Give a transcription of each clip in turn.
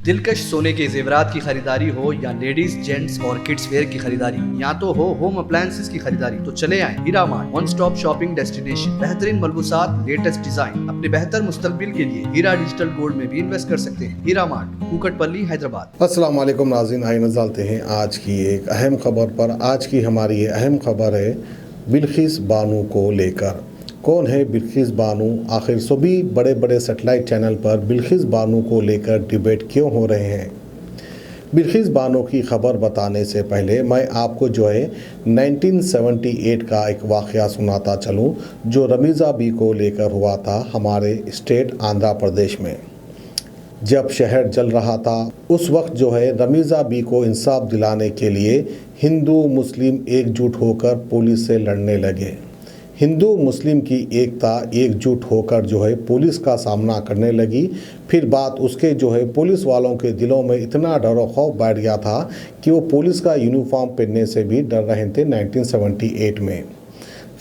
दिलकश सोने के जेवरात की खरीदारी हो या लेडीज जेंट्स और किड्स वेयर की खरीदारी, या तो हो होम अप्लायंसेस की खरीदारी, तो चले आए Heera Mart, one stop shopping destination. बेहतरीन मलबूसात, लेटेस्ट डिजाइन, अपने बेहतर मुस्तकबिल के लिए हीरा डिजिटल गोल्ड में भी इन्वेस्ट कर सकते हैं। हीरा मार्ट, कुकटपल्ली, हैदराबाद। अस्सलाम वालेकुम नाज़रीन, आइए नज़र डालते हैं आज की एक अहम खबर पर। आज की हमारी ये अहम खबर है बिल्किस बानो को लेकर। कौन है बिल्किस बानो? आखिर सभी बड़े बड़े सेटेलाइट चैनल पर बिल्किस बानो को लेकर डिबेट क्यों हो रहे हैं? बिल्किस बानो की खबर बताने से पहले मैं आपको 1978 का एक वाक़या सुनाता चलूं, जो रमीज़ा बी को लेकर हुआ था हमारे स्टेट आंध्र प्रदेश में। जब शहर जल रहा था उस वक्त रमीज़ा बी को इंसाफ दिलाने के लिए हिंदू मुस्लिम एकजुट होकर पुलिस से लड़ने लगे। हिंदू मुस्लिम की एकता एकजुट होकर पुलिस का सामना करने लगी। फिर बात उसके पुलिस वालों के दिलों में इतना डर और खौफ बैठ गया था कि वो पुलिस का यूनिफॉर्म पहनने से भी डर रहे थे 1978 में।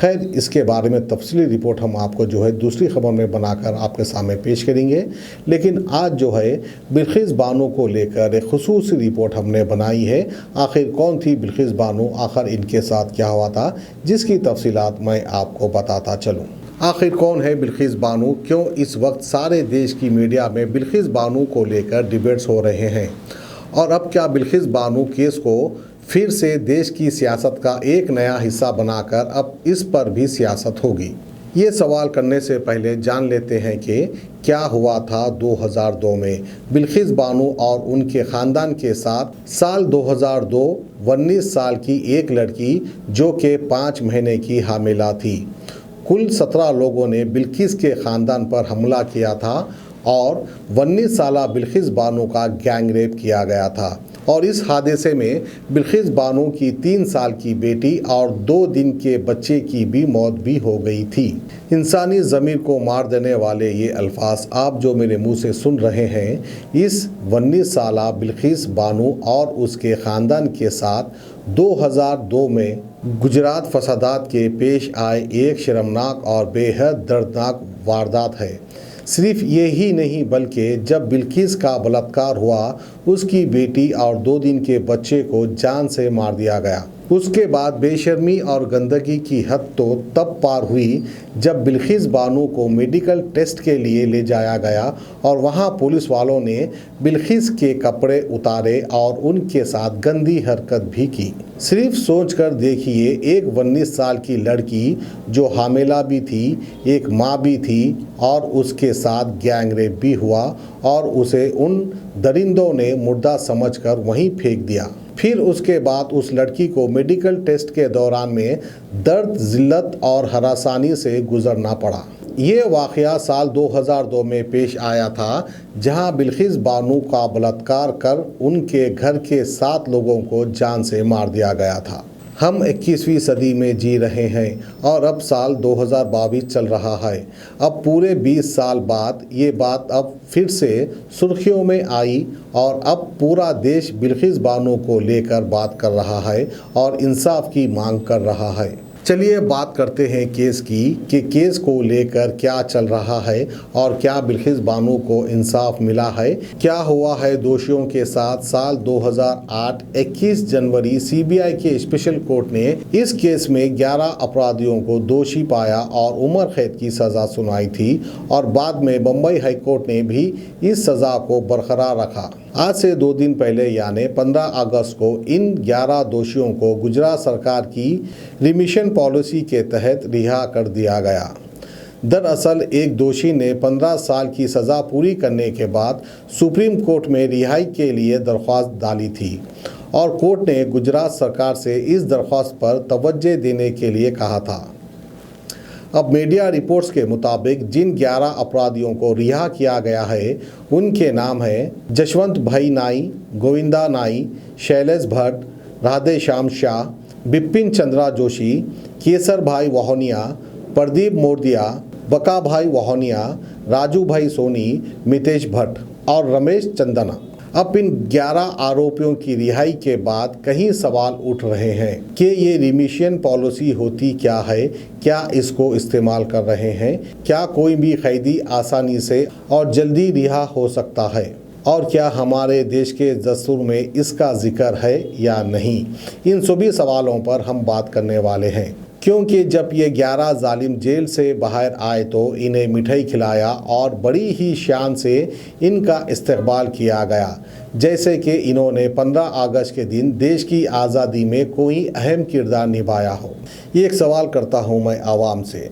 खैर, इसके बारे में तफसीली रिपोर्ट हम आपको दूसरी खबर में बनाकर आपके सामने पेश करेंगे। लेकिन आज बिल्किस बानो को लेकर एक खुसूसी रिपोर्ट हमने बनाई है। आखिर कौन थी बिल्किस बानो, आखिर इनके साथ क्या हुआ था, जिसकी तफसीलात मैं आपको बताता चलूँ। आखिर कौन है बिल्किस बानो? क्यों इस वक्त सारे देश की मीडिया में बिल्किस बानो को लेकर डिबेट्स हो रहे हैं? और अब क्या बिल्किस बानो केस को फिर से देश की सियासत का एक नया हिस्सा बनाकर अब इस पर भी सियासत होगी? ये सवाल करने से पहले जान लेते हैं कि क्या हुआ था 2002 में बिल्किस बानो और उनके ख़ानदान के साथ। साल 2002 19 साल की एक लड़की जो कि 5 महीने की हामिला थी। कुल 17 लोगों ने बिल्किस के ख़ानदान पर हमला किया था और 19 साला बिल्किस बानो का गैंग रेप किया गया था। और इस हादसे में बिल्किस बानो की 3 साल की बेटी और 2 दिन के बच्चे की भी मौत भी हो गई थी। इंसानी ज़मीर को मार देने वाले ये अल्फाज आप जो मेरे मुंह से सुन रहे हैं, इस 19 साला बिल्किस बानो और उसके ख़ानदान के साथ 2002 में गुजरात फसादात के पेश आए एक शर्मनाक और बेहद दर्दनाक वारदात है। सिर्फ ये ही नहीं बल्कि जब बिल्किस का बलात्कार हुआ, उसकी बेटी और 2 दिन के बच्चे को जान से मार दिया गया। उसके बाद बेशर्मी और गंदगी की हद तो तब पार हुई जब बिल्किस बानो को मेडिकल टेस्ट के लिए ले जाया गया और वहां पुलिस वालों ने बिल्किस के कपड़े उतारे और उनके साथ गंदी हरकत भी की। सिर्फ सोचकर देखिए, एक 19 साल की लड़की जो हामिला भी थी, एक माँ भी थी और उसके साथ गैंग रेप भी हुआ और उसे उन दरिंदों ने मुर्दा समझकर वहीं फेंक दिया। फिर उसके बाद उस लड़की को मेडिकल टेस्ट के दौरान में दर्द, जिल्लत और हरासानी से गुजरना पड़ा। ये वाक़या साल 2002 में पेश आया था, जहां बिल्किस बानो का बलात्कार कर उनके घर के 7 लोगों को जान से मार दिया गया था। हम 21वीं सदी में जी रहे हैं और अब साल 2022 चल रहा है। अब पूरे 20 साल बाद ये बात अब फिर से सुर्खियों में आई और अब पूरा देश बिल्किस बानो को लेकर बात कर रहा है और इंसाफ की मांग कर रहा है। चलिए बात करते हैं केस की कि केस को लेकर क्या चल रहा है और क्या बिल्किस बानो को इंसाफ मिला है, क्या हुआ है दोषियों के साथ। साल 2008 21 जनवरी सीबीआई के स्पेशल कोर्ट ने इस केस में 11 अपराधियों को दोषी पाया और उम्र कैद की सज़ा सुनाई थी और बाद में बम्बई हाई कोर्ट ने भी इस सज़ा को बरकरार रखा। आज से 2 दिन पहले यानी 15 अगस्त को इन 11 दोषियों को गुजरात सरकार की रिमिशन पॉलिसी के तहत रिहा कर दिया गया। दरअसल एक दोषी ने 15 साल की सज़ा पूरी करने के बाद सुप्रीम कोर्ट में रिहाई के लिए दरख्वास्त डाली थी और कोर्ट ने गुजरात सरकार से इस दरख्वास्त पर तवज्जो देने के लिए कहा था। अब मीडिया रिपोर्ट्स के मुताबिक जिन 11 अपराधियों को रिहा किया गया है उनके नाम हैं जशवंत भाई नाई, गोविंदा नाई, शैलेश भट्ट, राधे श्याम शाह, बिपिन चंद्रा जोशी, केसर भाई वहोनिया, प्रदीप मोरदिया, बका भाई वहोनिया, राजू भाई सोनी, मितेश भट्ट और रमेश चंदना। अब इन 11 आरोपियों की रिहाई के बाद कई सवाल उठ रहे हैं कि ये रिमिशन पॉलिसी होती क्या है, क्या इसको इस्तेमाल कर रहे हैं, क्या कोई भी कैदी आसानी से और जल्दी रिहा हो सकता है और क्या हमारे देश के दस्तूर में इसका जिक्र है या नहीं, इन सभी सवालों पर हम बात करने वाले हैं। क्योंकि जब ये 11 जालिम जेल से बाहर आए तो इन्हें मिठाई खिलाया और बड़ी ही शान से इनका इस्तकबाल किया गया, जैसे कि इन्होंने 15 अगस्त के दिन देश की आज़ादी में कोई अहम किरदार निभाया हो। ये एक सवाल करता हूँ मैं आवाम से,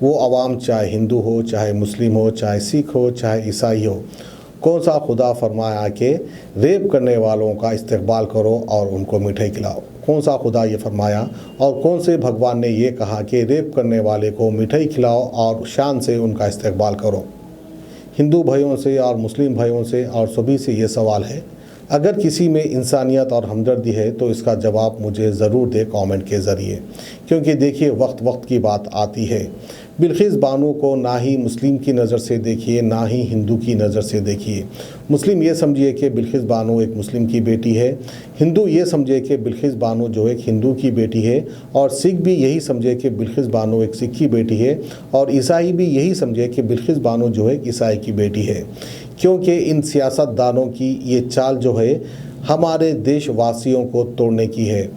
वो आवाम चाहे हिंदू हो, चाहे मुस्लिम हो, चाहे सिख हो, चाहे ईसाई हो, कौन सा खुदा फरमाया कि रेप करने वालों का इस्तकबाल करो और उनको मिठाई खिलाओ? कौन सा खुदा ये फरमाया और कौन से भगवान ने ये कहा कि रेप करने वाले को मिठाई खिलाओ और शान से उनका इस्तकबाल करो? हिंदू भाइयों से और मुस्लिम भाइयों से और सभी से ये सवाल है, अगर किसी में इंसानियत और हमदर्दी है तो इसका जवाब मुझे ज़रूर दे कमेंट के ज़रिए। क्योंकि देखिए, वक्त वक्त की बात आती है। बिल्किस बानो को ना ही मुस्लिम की नज़र से देखिए, ना ही हिंदू की नज़र से देखिए। मुस्लिम ये समझिए कि बिल्किस बानो एक मुस्लिम की बेटी है, हिंदू ये समझे कि बिल्किस बानो जो एक हिंदू की बेटी है, और सिख भी यही समझे कि बिल्किस बानो एक सिख की बेटी है, और ईसाई भी यही समझे कि बिल्किस बानो जो है ईसाई की बेटी है। क्योंकि इन सियासतदानों की ये चाल जो है हमारे देशवासियों को तोड़ने की है।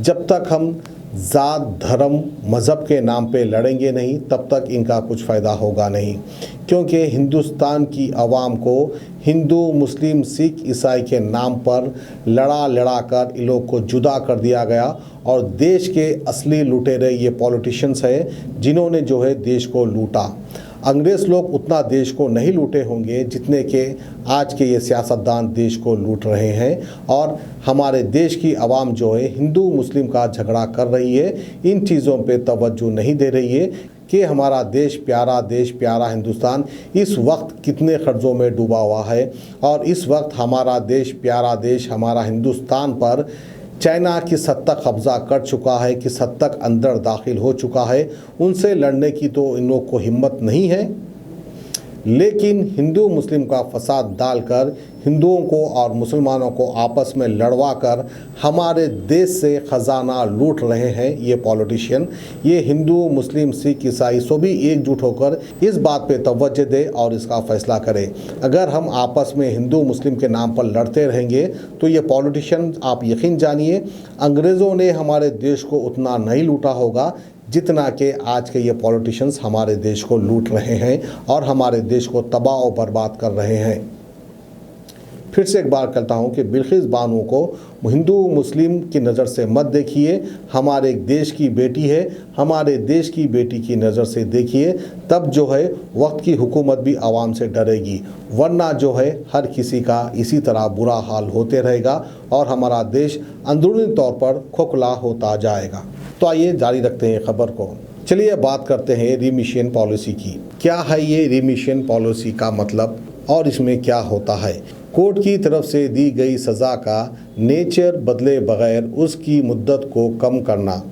जब तक हम ज़ात, धर्म, मज़हब के नाम पे लड़ेंगे नहीं, तब तक इनका कुछ फ़ायदा होगा नहीं। क्योंकि हिंदुस्तान की आवाम को हिंदू, मुस्लिम, सिख, ईसाई के नाम पर लड़ा कर इन लोग को जुदा कर दिया गया, और देश के असली लुटेरे ये पॉलिटिशियंस हैं जिन्होंने जो है देश को लूटा। अंग्रेज़ लोग उतना देश को नहीं लूटे होंगे जितने के आज के ये सियासतदान देश को लूट रहे हैं, और हमारे देश की आवाम जो है हिंदू मुस्लिम का झगड़ा कर रही है, इन चीज़ों पे तवज्जो नहीं दे रही है कि हमारा देश, प्यारा हिंदुस्तान इस वक्त कितने कर्ज़ों में डूबा हुआ है, और इस वक्त हमारा देश, प्यारा देश, हमारा हिंदुस्तान पर चाइना किस हद तक कब्ज़ा कर चुका है, किस हद तक अंदर दाखिल हो चुका है। उनसे लड़ने की तो इन लोग को हिम्मत नहीं है, लेकिन हिंदू मुस्लिम का फसाद डालकर हिंदुओं को और मुसलमानों को आपस में लड़वा कर हमारे देश से ख़जाना लूट रहे हैं ये पॉलिटिशियन। ये हिंदू, मुस्लिम, सिख, ईसाई सभी एकजुट होकर इस बात पे तवज्जो दे और इसका फ़ैसला करें। अगर हम आपस में हिंदू मुस्लिम के नाम पर लड़ते रहेंगे तो ये पॉलिटिशियन, आप यकीन जानिए, अंग्रेज़ों ने हमारे देश को उतना नहीं लूटा होगा जितना कि आज के ये पॉलिटिशियंस हमारे देश को लूट रहे हैं और हमारे देश को तबाह और बर्बाद कर रहे हैं। फिर से एक बार कहता हूँ कि बिल्किस बानो को हिंदू मुस्लिम की नज़र से मत देखिए, हमारे देश की बेटी है, हमारे देश की बेटी की नज़र से देखिए, तब जो है वक्त की हुकूमत भी आवाम से डरेगी, वरना जो है हर किसी का इसी तरह बुरा हाल होते रहेगा और हमारा देश अंदरूनी तौर पर खोखला होता जाएगा। तो आइए जारी रखते हैं खबर को। चलिए बात करते हैं रिमिशन पॉलिसी की। क्या है ये रिमिशन पॉलिसी का मतलब और इसमें क्या होता है? कोर्ट की तरफ से दी गई सज़ा का नेचर बदले बगैर उसकी मुद्दत को कम करना।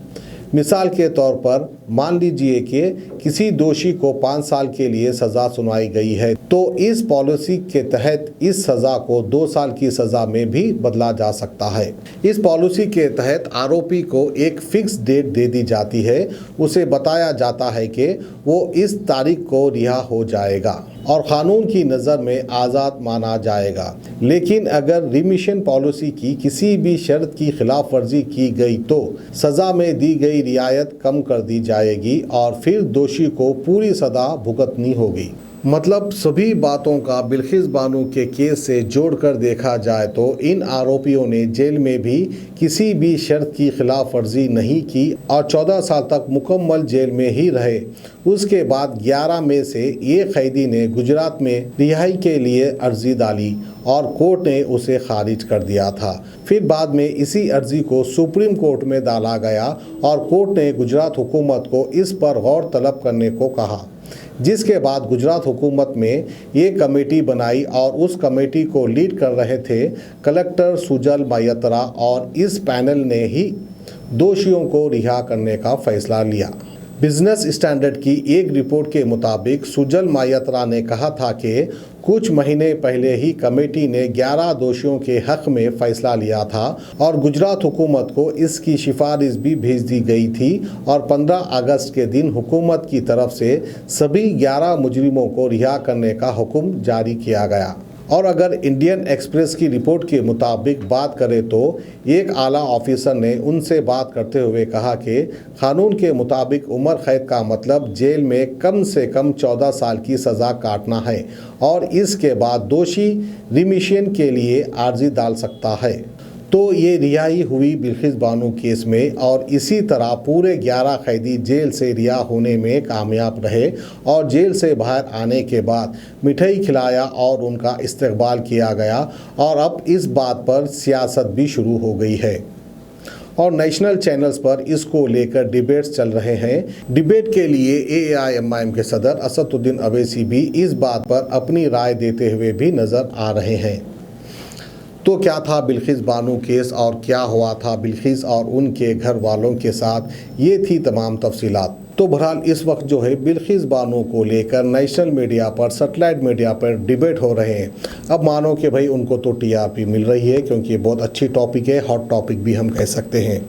मिसाल के तौर पर मान लीजिए कि किसी दोषी को 5 साल के लिए सज़ा सुनाई गई है, तो इस पॉलिसी के तहत इस सज़ा को 2 साल की सज़ा में भी बदला जा सकता है। इस पॉलिसी के तहत आरोपी को एक फिक्स डेट दे दी जाती है, उसे बताया जाता है कि वो इस तारीख को रिहा हो जाएगा और क़ानून की नज़र में आज़ाद माना जाएगा। लेकिन अगर रिमिशन पॉलिसी की किसी भी शर्त की खिलाफ वर्जी की गई तो सज़ा में दी गई रियायत कम कर दी जाएगी और फिर दोषी को पूरी सज़ा भुगतनी होगी। मतलब सभी बातों का बिल्किस बानो के केस से जोड़कर देखा जाए तो इन आरोपियों ने जेल में भी किसी भी शर्त की खिलाफ वर्जी नहीं की और 14 साल तक मुकम्मल जेल में ही रहे। उसके बाद 11 में से एक कैदी ने गुजरात में रिहाई के लिए अर्जी डाली और कोर्ट ने उसे खारिज कर दिया था। फिर बाद में इसी अर्जी को सुप्रीम कोर्ट में डाला गया और कोर्ट ने गुजरात हुकूमत को इस पर गौर तलब करने को कहा, जिसके बाद गुजरात हुकूमत में ये कमेटी बनाई और उस कमेटी को लीड कर रहे थे कलेक्टर सुजल मायत्रा और इस पैनल ने ही दोषियों को रिहा करने का फैसला लिया। बिजनेस स्टैंडर्ड की एक रिपोर्ट के मुताबिक सुजल मायत्रा ने कहा था कि कुछ महीने पहले ही कमेटी ने 11 दोषियों के हक में फैसला लिया था और गुजरात हुकूमत को इसकी सिफारिश भी भेज दी गई थी और 15 अगस्त के दिन हुकूमत की तरफ से सभी 11 मुजरिमों को रिहा करने का हुक्म जारी किया गया। और अगर इंडियन एक्सप्रेस की रिपोर्ट के मुताबिक बात करें तो एक आला ऑफिसर ने उनसे बात करते हुए कहा कि कानून के मुताबिक उम्र कैद का मतलब जेल में कम से कम 14 साल की सज़ा काटना है और इसके बाद दोषी रिमिशन के लिए अर्जी डाल सकता है। तो ये रिहाई हुई बिल्किस बानो केस में और इसी तरह पूरे 11 कैदी जेल से रिहा होने में कामयाब रहे और जेल से बाहर आने के बाद मिठाई खिलाया और उनका इस्तकबाल किया गया और अब इस बात पर सियासत भी शुरू हो गई है और नेशनल चैनल्स पर इसको लेकर डिबेट्स चल रहे हैं। डिबेट के लिए AAIMIM के सदर असदुद्दीन अवैसी भी इस बात पर अपनी राय देते हुए भी नज़र आ रहे हैं। तो क्या था बिल्किस बानो केस और क्या हुआ था बिल्किस और उनके घर वालों के साथ, ये थी तमाम तफसीलात। तो बहरहाल इस वक्त जो है बिल्किस बानो को लेकर नेशनल मीडिया पर, सैटेलाइट मीडिया पर डिबेट हो रहे हैं। अब मानो कि भाई उनको तो TRP मिल रही है क्योंकि बहुत अच्छी टॉपिक है, हॉट टॉपिक भी हम कह सकते हैं।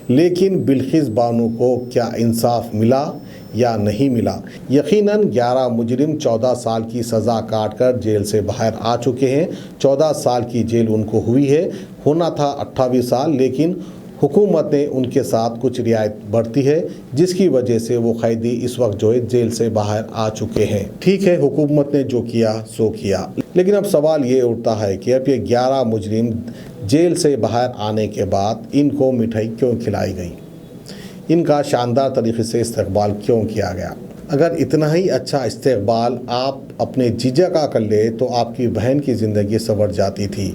लेकिन बिल्किस बानो को क्या इंसाफ मिला या नहीं मिला? यकीनन 11 मुजरिम 14 साल की सज़ा काटकर जेल से बाहर आ चुके हैं। 14 साल की जेल उनको हुई है, होना था 28 साल, लेकिन हुकूमत ने उनके साथ कुछ रियायत बरती है जिसकी वजह से वो कैदी इस वक्त जो है जेल से बाहर आ चुके हैं। ठीक है, हुकूमत ने जो किया सो किया, लेकिन अब सवाल ये उठता है कि अब ये 11 मुजरिम जेल से बाहर आने के बाद इनको मिठाई क्यों खिलाई गई, इनका शानदार तरीके से इस्तकबाल क्यों किया गया? अगर इतना ही अच्छा इस्तकबाल आप अपने जीजा का कर ले तो आपकी बहन की ज़िंदगी संवर जाती थी,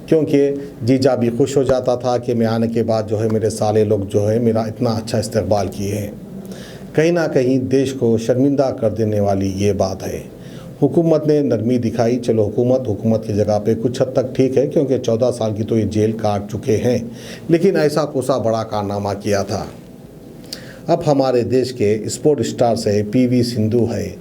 क्योंकि जीजा भी खुश हो जाता था कि मैं आने के बाद जो है मेरे साले लोग जो है मेरा इतना अच्छा इस्तकबाल किए हैं। कहीं ना कहीं देश को शर्मिंदा कर देने वाली ये बात है। हुकूमत ने नरमी दिखाई, चलो हुकूमत की जगह पे कुछ हद तक ठीक है क्योंकि 14 साल की तो ये जेल काट चुके हैं, लेकिन ऐसा कोसा बड़ा कारनामा किया था। अब हमारे देश के स्पोर्ट स्टार्स है, PV सिंधु है,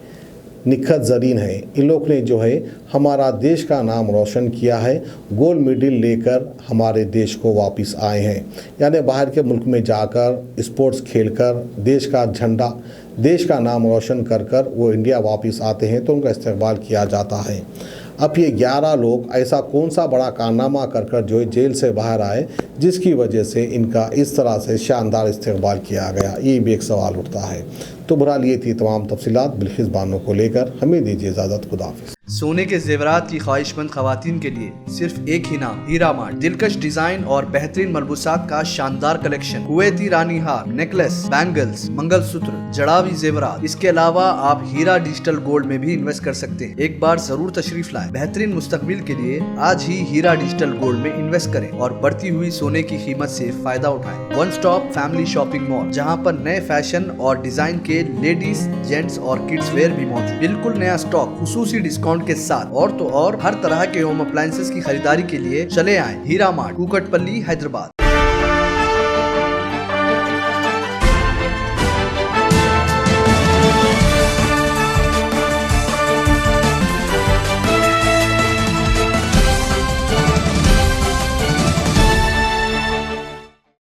निखत ज़रीन है, इन लोग ने जो है हमारा देश का नाम रोशन किया है। गोल्ड मेडल लेकर हमारे देश को वापस आए हैं, यानी बाहर के मुल्क में जाकर स्पोर्ट्स खेलकर देश का झंडा, देश का नाम रोशन कर कर वो इंडिया वापस आते हैं तो उनका इस्तकबाल किया जाता है। अब ये 11 लोग ऐसा कौन सा बड़ा कारनामा कर कर जो है जेल से बाहर आए जिसकी वजह से इनका इस तरह से शानदार इस्तकबाल किया गया, ये भी एक सवाल उठता है। तो बहरहाल ये थी तमाम तफसीलात बिल्किस बानो को लेकर। हमें दीजिए इजाज़त, खुदा हाफिज़। सोने के जेवरात की ख्वाहिशमंद खवातीन के लिए सिर्फ एक ही नाम, हीरा मार्ट। दिलकश डिजाइन और बेहतरीन मलबूसात का शानदार कलेक्शन, कुवैती रानी हार, नेकलेस, बैंगल्स, मंगलसूत्र, जड़ावी जेवरात। इसके अलावा आप हीरा डिजिटल गोल्ड में भी इन्वेस्ट कर सकते हैं। एक बार जरूर तशरीफ लाएं। बेहतरीन मुस्तकबिल के लिए आज ही हीरा डिजिटल गोल्ड में इन्वेस्ट करें और बढ़ती हुई सोने की कीमत से फायदा उठाएं। One stop family shopping mall, जहां पर नए फैशन और डिजाइन के लेडीज, जेंट्स और किड्स वेयर भी मौजूद। बिल्कुल नया स्टॉक, खुसूसी डिस्काउंट के साथ। और तो और हर तरह के होम अप्लायंसेस की खरीदारी के लिए चले आए हीरा मार्ट, कुकटपल्ली, हैदराबाद।